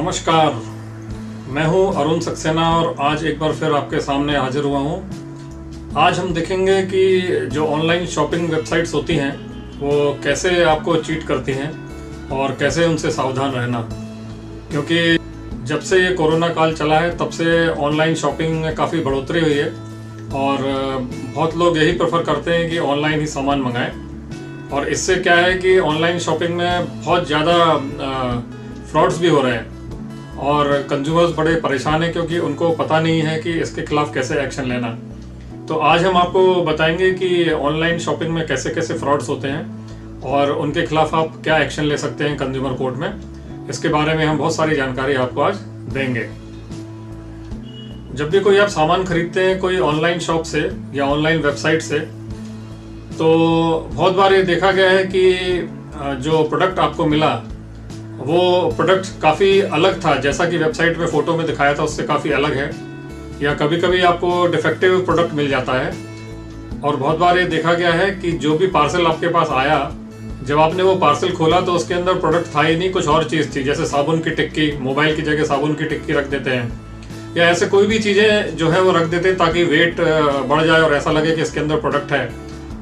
नमस्कार, मैं हूं अरुण सक्सेना और आज एक बार फिर आपके सामने हाजिर हुआ हूं। आज हम देखेंगे कि जो ऑनलाइन शॉपिंग वेबसाइट्स होती हैं वो कैसे आपको चीट करती हैं और कैसे उनसे सावधान रहना, क्योंकि जब से ये कोरोना काल चला है तब से ऑनलाइन शॉपिंग में काफ़ी बढ़ोतरी हुई है और बहुत लोग यही प्रेफर करते हैं कि ऑनलाइन ही सामान मंगाएं। और इससे क्या है कि ऑनलाइन शॉपिंग में बहुत ज़्यादा फ्रॉड्स भी हो रहे हैं और कंज्यूमर्स बड़े परेशान हैं क्योंकि उनको पता नहीं है कि इसके खिलाफ कैसे एक्शन लेना। तो आज हम आपको बताएंगे कि ऑनलाइन शॉपिंग में कैसे कैसे फ्रॉड्स होते हैं और उनके खिलाफ आप क्या एक्शन ले सकते हैं कंज्यूमर कोर्ट में। इसके बारे में हम बहुत सारी जानकारी आपको आज देंगे। जब भी कोई आप सामान खरीदते हैं कोई ऑनलाइन शॉप से या ऑनलाइन वेबसाइट से, तो बहुत बार ये देखा गया है कि जो प्रोडक्ट आपको मिला वो प्रोडक्ट काफ़ी अलग था, जैसा कि वेबसाइट में फ़ोटो में दिखाया था उससे काफ़ी अलग है, या कभी कभी आपको डिफेक्टिव प्रोडक्ट मिल जाता है। और बहुत बार ये देखा गया है कि जो भी पार्सल आपके पास आया, जब आपने वो पार्सल खोला तो उसके अंदर प्रोडक्ट था ही नहीं, कुछ और चीज़ थी। जैसे साबुन की टिक्की, मोबाइल की जगह साबुन की टिक्की रख देते हैं, या ऐसे कोई भी चीज़ें जो है वो रख देते हैं ताकि वेट बढ़ जाए और ऐसा लगे कि इसके अंदर प्रोडक्ट है।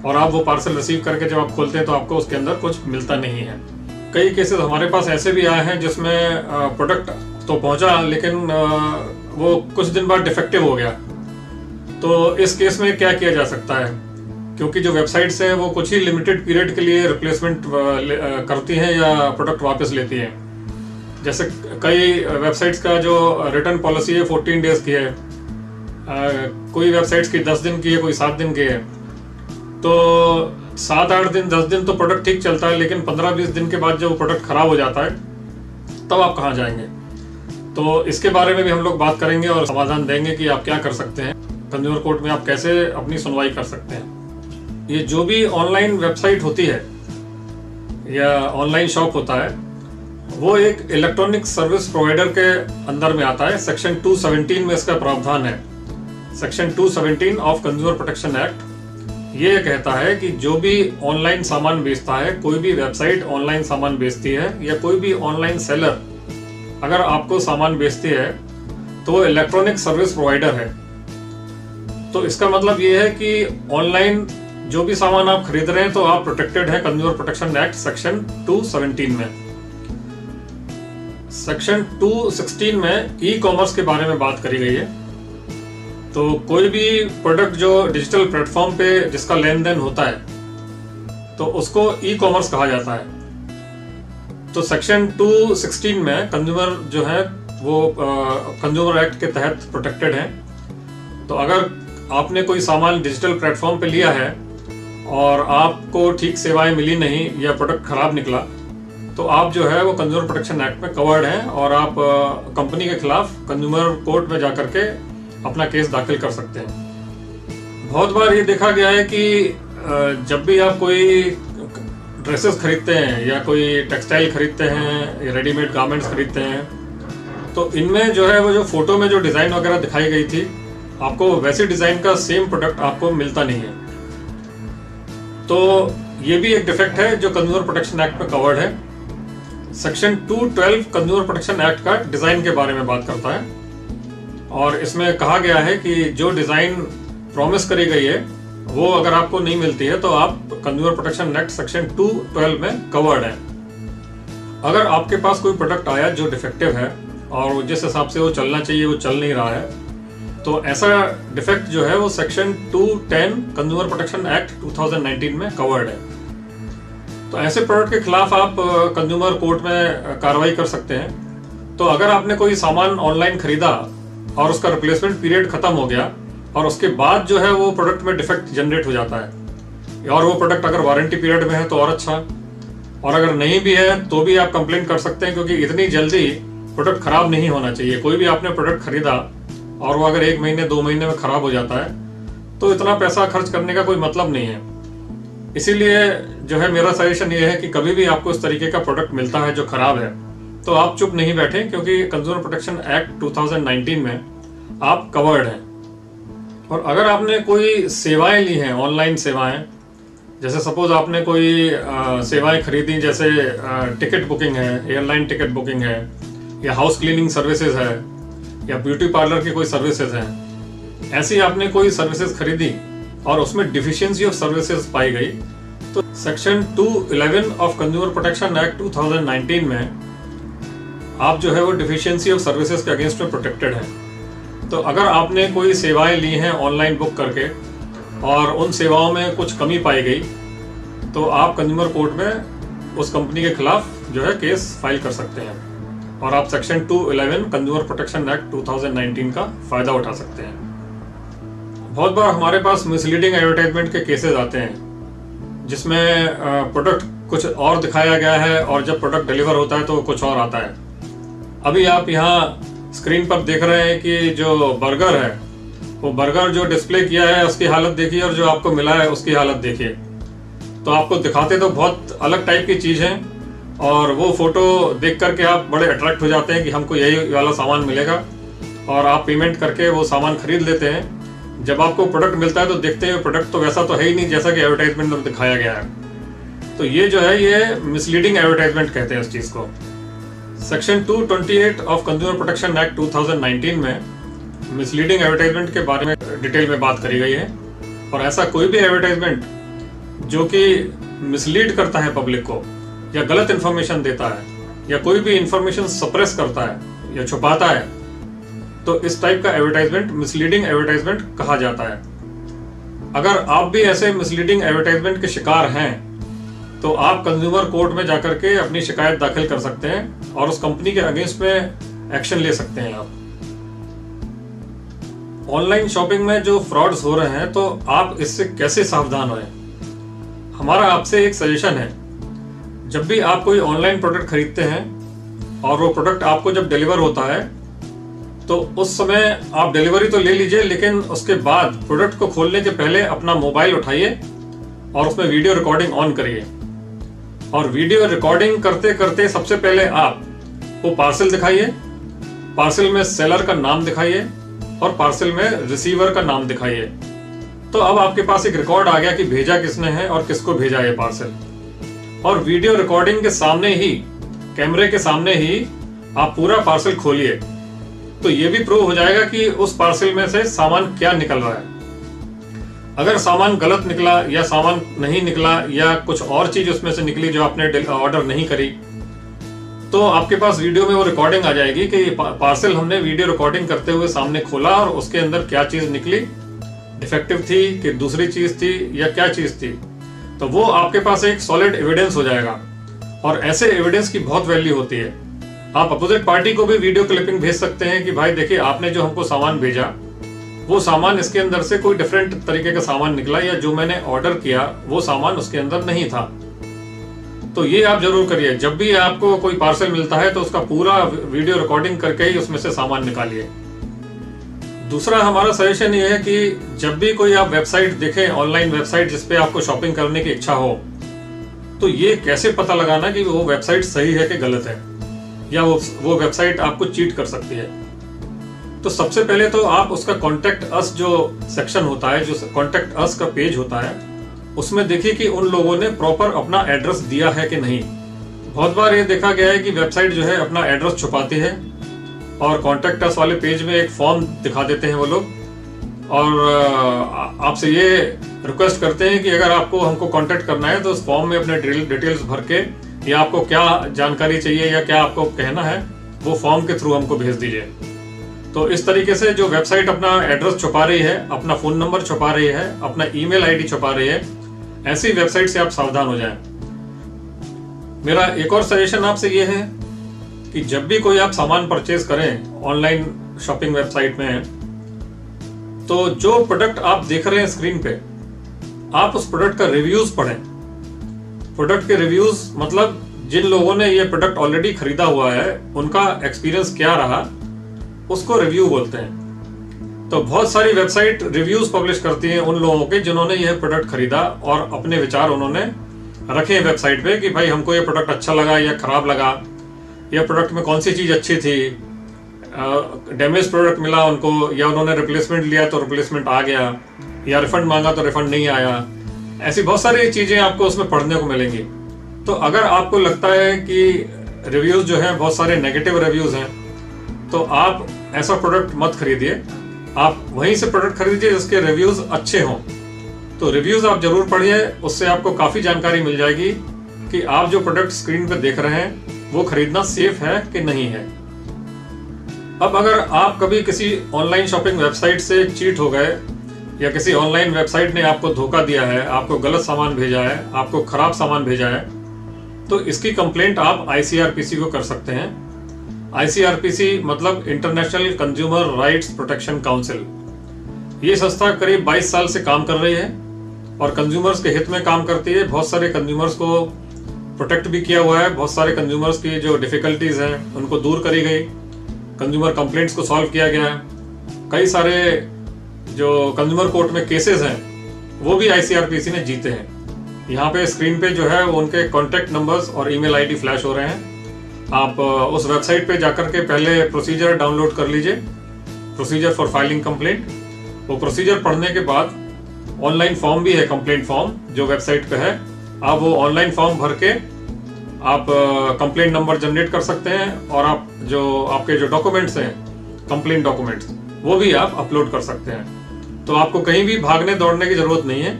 और आप वो पार्सल रिसीव करके जब आप खोलते हैं तो आपको उसके अंदर कुछ मिलता नहीं है। कई केसेस हमारे पास ऐसे भी आए हैं जिसमें प्रोडक्ट तो पहुंचा लेकिन वो कुछ दिन बाद डिफेक्टिव हो गया। तो इस केस में क्या किया जा सकता है, क्योंकि जो वेबसाइट्स हैं वो कुछ ही लिमिटेड पीरियड के लिए रिप्लेसमेंट करती हैं या प्रोडक्ट वापस लेती हैं। जैसे कई वेबसाइट्स का जो रिटर्न पॉलिसी है 14 डेज की है, कोई वेबसाइट्स की 10 दिन की है, कोई 7 दिन की है। तो 7-8 दिन 10 दिन तो प्रोडक्ट ठीक चलता है, लेकिन 15-20 दिन के बाद जब प्रोडक्ट खराब हो जाता है तब आप कहाँ जाएंगे। तो इसके बारे में भी हम लोग बात करेंगे और समाधान देंगे कि आप क्या कर सकते हैं, कंज्यूमर कोर्ट में आप कैसे अपनी सुनवाई कर सकते हैं। ये जो भी ऑनलाइन वेबसाइट होती है या ऑनलाइन शॉप होता है वो एक इलेक्ट्रॉनिक सर्विस प्रोवाइडर के अंदर में आता है। सेक्शन 217 में इसका प्रावधान है। Section 217 of consumer protection act ये कहता है कि जो भी ऑनलाइन सामान बेचता है, कोई भी वेबसाइट ऑनलाइन सामान बेचती है या कोई भी ऑनलाइन सेलर अगर आपको सामान बेचती है तो वो इलेक्ट्रॉनिक सर्विस प्रोवाइडर है। तो इसका मतलब ये है कि ऑनलाइन जो भी सामान आप खरीद रहे हैं तो आप प्रोटेक्टेड है कंज्यूमर प्रोटेक्शन एक्ट सेक्शन 217 में। सेक्शन 216 में ई कॉमर्स के बारे में बात करी गई है। तो कोई भी प्रोडक्ट जो डिजिटल प्लेटफॉर्म पे जिसका लेन देन होता है तो उसको ई कॉमर्स कहा जाता है। तो सेक्शन 216 में कंज्यूमर जो है वो कंज्यूमर एक्ट के तहत प्रोटेक्टेड है। तो अगर आपने कोई सामान डिजिटल प्लेटफॉर्म पे लिया है और आपको ठीक सेवाएं मिली नहीं या प्रोडक्ट खराब निकला, तो आप जो है वो कंज्यूमर प्रोटेक्शन एक्ट में कवर्ड हैं और आप कंपनी के खिलाफ कंज्यूमर कोर्ट में जाकर के अपना केस दाखिल कर सकते हैं। बहुत बार ये देखा गया है कि जब भी आप कोई ड्रेसेस खरीदते हैं या कोई टेक्सटाइल खरीदते हैं या रेडीमेड गारमेंट्स खरीदते हैं, तो इनमें जो है वो जो फोटो में जो डिज़ाइन वगैरह दिखाई गई थी, आपको वैसे डिज़ाइन का सेम प्रोडक्ट आपको मिलता नहीं है। तो ये भी एक डिफेक्ट है जो कंज्यूमर प्रोटेक्शन एक्ट में कवर्ड है। सेक्शन 212 कंज्यूमर प्रोटेक्शन एक्ट का डिज़ाइन के बारे में बात करता है और इसमें कहा गया है कि जो डिज़ाइन प्रॉमिस करी गई है वो अगर आपको नहीं मिलती है तो आप कंज्यूमर प्रोटेक्शन एक्ट सेक्शन 212 में कवर्ड है। अगर आपके पास कोई प्रोडक्ट आया जो डिफेक्टिव है और जिस हिसाब से वो चलना चाहिए वो चल नहीं रहा है, तो ऐसा डिफेक्ट जो है वो सेक्शन 210 कंज्यूमर प्रोटेक्शन एक्ट 2019 में कवर्ड है। तो ऐसे प्रोडक्ट के खिलाफ आप कंज्यूमर कोर्ट में कार्रवाई कर सकते हैं। तो अगर आपने कोई सामान ऑनलाइन खरीदा और उसका रिप्लेसमेंट पीरियड खत्म हो गया और उसके बाद जो है वो प्रोडक्ट में डिफेक्ट जनरेट हो जाता है और वो प्रोडक्ट अगर वारंटी पीरियड में है तो और अच्छा, और अगर नहीं भी है तो भी आप कंप्लेंट कर सकते हैं, क्योंकि इतनी जल्दी प्रोडक्ट खराब नहीं होना चाहिए। कोई भी आपने प्रोडक्ट खरीदा और वो अगर 1 महीने 2 महीने में खराब हो जाता है तो इतना पैसा खर्च करने का कोई मतलब नहीं है। इसीलिए जो है मेरा सजेशन ये है कि कभी भी आपको इस तरीके का प्रोडक्ट मिलता है जो खराब है तो आप चुप नहीं बैठे, क्योंकि कंज्यूमर प्रोटेक्शन एक्ट 2019 में आप कवर्ड हैं। और अगर आपने कोई सेवाएं ली हैं, ऑनलाइन सेवाएं, जैसे सपोज आपने कोई सेवाएं खरीदी, जैसे टिकट बुकिंग है, एयरलाइन टिकट बुकिंग है, या हाउस क्लीनिंग सर्विसेज है या ब्यूटी पार्लर की कोई सर्विसेज है, ऐसी आपने कोई सर्विसेज खरीदी और उसमें डिफिशियंसी ऑफ सर्विसेज पाई गई, तो section 211 of consumer protection act 2019 में आप जो है वो डिफिशियंसी ऑफ सर्विसेज के अगेंस्ट में प्रोटेक्टेड है। तो अगर आपने कोई सेवाएं ली हैं ऑनलाइन बुक करके और उन सेवाओं में कुछ कमी पाई गई, तो आप कंज्यूमर कोर्ट में उस कंपनी के खिलाफ जो है केस फाइल कर सकते हैं और आप सेक्शन 211 कंज्यूमर प्रोटेक्शन एक्ट 2019 का फायदा उठा सकते हैं। बहुत बार हमारे पास मिसलीडिंग एडवर्टाइजमेंट के केसेस आते हैं जिसमें प्रोडक्ट कुछ और दिखाया गया है और जब प्रोडक्ट डिलीवर होता है तो कुछ और आता है। अभी आप यहाँ स्क्रीन पर देख रहे हैं कि जो बर्गर है, वो बर्गर जो डिस्प्ले किया है उसकी हालत देखिए और जो आपको मिला है उसकी हालत देखिए। तो आपको दिखाते तो बहुत अलग टाइप की चीज़ है और वो फोटो देख करके आप बड़े अट्रैक्ट हो जाते हैं कि हमको यही वाला सामान मिलेगा और आप पेमेंट करके वो सामान खरीद लेते हैं। जब आपको प्रोडक्ट मिलता है तो देखते हैं प्रोडक्ट तो वैसा तो है ही नहीं जैसा कि एडवर्टाइजमेंट में दिखाया गया है। तो ये जो है ये मिसलीडिंग एडवर्टाइजमेंट कहते हैं इस चीज़ को। Section 228 of consumer protection act 2019 में मिसलीडिंग एडवर्टाइजमेंट के बारे में डिटेल में बात करी गई है और ऐसा कोई भी एडवर्टाइजमेंट जो कि मिसलीड करता है पब्लिक को या गलत इंफॉर्मेशन देता है या कोई भी इंफॉर्मेशन सप्रेस करता है या छुपाता है, तो इस टाइप का एडवर्टाइजमेंट मिसलीडिंग एडवर्टाइजमेंट कहा जाता है। अगर आप भी ऐसे मिसलीडिंग एडवर्टाइजमेंट के शिकार हैं तो आप कंज्यूमर कोर्ट में जाकर के अपनी शिकायत दाखिल कर सकते हैं और उस कंपनी के अगेंस्ट में एक्शन ले सकते हैं। आप ऑनलाइन शॉपिंग में जो फ्रॉड्स हो रहे हैं तो आप इससे कैसे सावधान हों, हमारा आपसे एक सजेशन है। जब भी आप कोई ऑनलाइन प्रोडक्ट खरीदते हैं और वो प्रोडक्ट आपको जब डिलीवर होता है तो उस समय आप डिलीवरी तो ले लीजिए, लेकिन उसके बाद प्रोडक्ट को खोलने के पहले अपना मोबाइल उठाइए और उसमें वीडियो रिकॉर्डिंग ऑन करिए और वीडियो रिकॉर्डिंग करते करते सबसे पहले आप वो पार्सल दिखाइए, पार्सल में सेलर का नाम दिखाइए और पार्सल में रिसीवर का नाम दिखाइए। तो अब आपके पास एक रिकॉर्ड आ गया कि भेजा किसने है और किसको भेजा ये पार्सल। और वीडियो रिकॉर्डिंग के सामने ही, कैमरे के सामने ही आप पूरा पार्सल खोलिए, तो ये भी प्रूव हो जाएगा कि उस पार्सल में से सामान क्या निकल रहा है। अगर सामान गलत निकला या सामान नहीं निकला या कुछ और चीज उसमें से निकली जो आपने ऑर्डर नहीं करी, तो आपके पास वीडियो में वो रिकॉर्डिंग आ जाएगी कि पार्सल हमने वीडियो रिकॉर्डिंग करते हुए सामने खोला और उसके अंदर क्या चीज निकली, डिफेक्टिव थी कि दूसरी चीज थी या क्या चीज थी। तो वो आपके पास एक सॉलिड एविडेंस हो जाएगा और ऐसे एविडेंस की बहुत वैल्यू होती है। आप अपोजिट पार्टी को भी वीडियो क्लिपिंग भेज सकते हैं कि भाई देखिए आपने जो हमको सामान भेजा वो सामान इसके अंदर से कोई डिफरेंट तरीके का सामान निकला या जो मैंने ऑर्डर किया वो सामान उसके अंदर नहीं था। तो ये आप जरूर करिए, जब भी आपको कोई पार्सल मिलता है तो उसका पूरा वीडियो रिकॉर्डिंग करके ही उसमें से सामान निकालिए। दूसरा हमारा सजेशन ये है कि जब भी कोई आप वेबसाइट देखें, ऑनलाइन वेबसाइट जिसपे आपको शॉपिंग करने की इच्छा हो, तो ये कैसे पता लगाना कि वो वेबसाइट सही है कि गलत है या वो वेबसाइट आपको चीट कर सकती है। तो सबसे पहले तो आप उसका कॉन्टेक्ट अस जो सेक्शन होता है, जो कॉन्टेक्ट अस का पेज होता है, उसमें देखिए कि उन लोगों ने प्रॉपर अपना एड्रेस दिया है कि नहीं। बहुत बार ये देखा गया है कि वेबसाइट जो है अपना एड्रेस छुपाती है और कॉन्टेक्ट अस वाले पेज में एक फॉर्म दिखा देते हैं वो लोग और आपसे ये रिक्वेस्ट करते हैं कि अगर आपको हमको कांटेक्ट करना है तो उस फॉर्म में अपने डिटेल्स भर के या आपको क्या जानकारी चाहिए या क्या आपको कहना है वो फॉर्म के थ्रू हमको भेज दीजिए। तो इस तरीके से जो वेबसाइट अपना एड्रेस छुपा रही है, अपना फोन नंबर छुपा रही है, अपना ईमेल आईडी छुपा रही है, ऐसी वेबसाइट से आप सावधान हो जाएं। मेरा एक और सजेशन आपसे ये है कि जब भी कोई आप सामान परचेज करें ऑनलाइन शॉपिंग वेबसाइट में, तो जो प्रोडक्ट आप देख रहे हैं स्क्रीन पे, आप उस प्रोडक्ट का रिव्यूज पढ़ें। प्रोडक्ट के रिव्यूज मतलब जिन लोगों ने ये प्रोडक्ट ऑलरेडी खरीदा हुआ है उनका एक्सपीरियंस क्या रहा, उसको रिव्यू बोलते हैं। तो बहुत सारी वेबसाइट रिव्यूज पब्लिश करती हैं उन लोगों के जिन्होंने यह प्रोडक्ट खरीदा और अपने विचार उन्होंने रखे वेबसाइट पे कि भाई हमको ये प्रोडक्ट अच्छा लगा या खराब लगा, या प्रोडक्ट में कौन सी चीज अच्छी थी, डैमेज प्रोडक्ट मिला उनको या उन्होंने रिप्लेसमेंट लिया तो रिप्लेसमेंट आ गया, या रिफंड मांगा तो रिफंड नहीं आया। ऐसी बहुत सारी चीजें आपको उसमें पढ़ने को मिलेंगी। तो अगर आपको लगता है कि रिव्यूज़ जो हैं बहुत सारे नेगेटिव रिव्यूज़ हैं, तो आप ऐसा प्रोडक्ट मत खरीदिए। आप वहीं से प्रोडक्ट खरीदिए जिसके रिव्यूज़ अच्छे हों। तो रिव्यूज़ आप ज़रूर पढ़िए, उससे आपको काफ़ी जानकारी मिल जाएगी कि आप जो प्रोडक्ट स्क्रीन पर देख रहे हैं वो खरीदना सेफ है कि नहीं है। अब अगर आप कभी किसी ऑनलाइन शॉपिंग वेबसाइट से चीट हो गए या किसी ऑनलाइन वेबसाइट ने आपको धोखा दिया है, आपको गलत सामान भेजा है, आपको खराब सामान भेजा है, तो इसकी कंप्लेंट आप ICRPC को कर सकते हैं। ICRPC मतलब international consumer rights protection council. ये संस्था करीब 22 साल से काम कर रही है और कंज्यूमर्स के हित में काम करती है। बहुत सारे कंज्यूमर्स को प्रोटेक्ट भी किया हुआ है, बहुत सारे कंज्यूमर्स की जो डिफिकल्टीज हैं उनको दूर करी गई, कंज्यूमर कंप्लेंट्स को सॉल्व किया गया है। कई सारे जो कंज्यूमर कोर्ट में केसेस हैं वो भी ICRPC ने जीते हैं। यहाँ पे स्क्रीन पे जो है वो उनके कॉन्टैक्ट नंबर्स और ईमेल ID फ्लैश हो रहे हैं। आप उस वेबसाइट पे जाकर के पहले प्रोसीजर डाउनलोड कर लीजिए, प्रोसीजर फॉर फाइलिंग कंप्लेंट। वो प्रोसीजर पढ़ने के बाद ऑनलाइन फॉर्म भी है, कंप्लेंट फॉर्म जो वेबसाइट पे है, आप वो ऑनलाइन फॉर्म भर के आप कंप्लेंट नंबर जनरेट कर सकते हैं और आप जो आपके जो डॉक्यूमेंट्स हैं, कंप्लेंट डॉक्यूमेंट्स, वो भी आप अपलोड कर सकते हैं। तो आपको कहीं भी भागने दौड़ने की जरूरत नहीं है,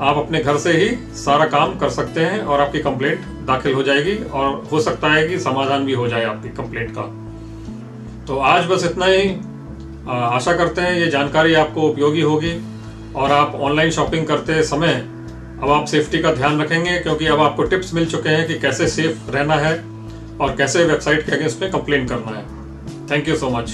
आप अपने घर से ही सारा काम कर सकते हैं और आपकी कंप्लेंट दाखिल हो जाएगी और हो सकता है कि समाधान भी हो जाए आपकी कंप्लेंट का। तो आज बस इतना ही। आशा करते हैं ये जानकारी आपको उपयोगी होगी और आप ऑनलाइन शॉपिंग करते समय अब आप सेफ्टी का ध्यान रखेंगे, क्योंकि अब आपको टिप्स मिल चुके हैं कि कैसे सेफ रहना है और कैसे वेबसाइट के अगेंस्ट में कंप्लेन करना है। Thank you so much.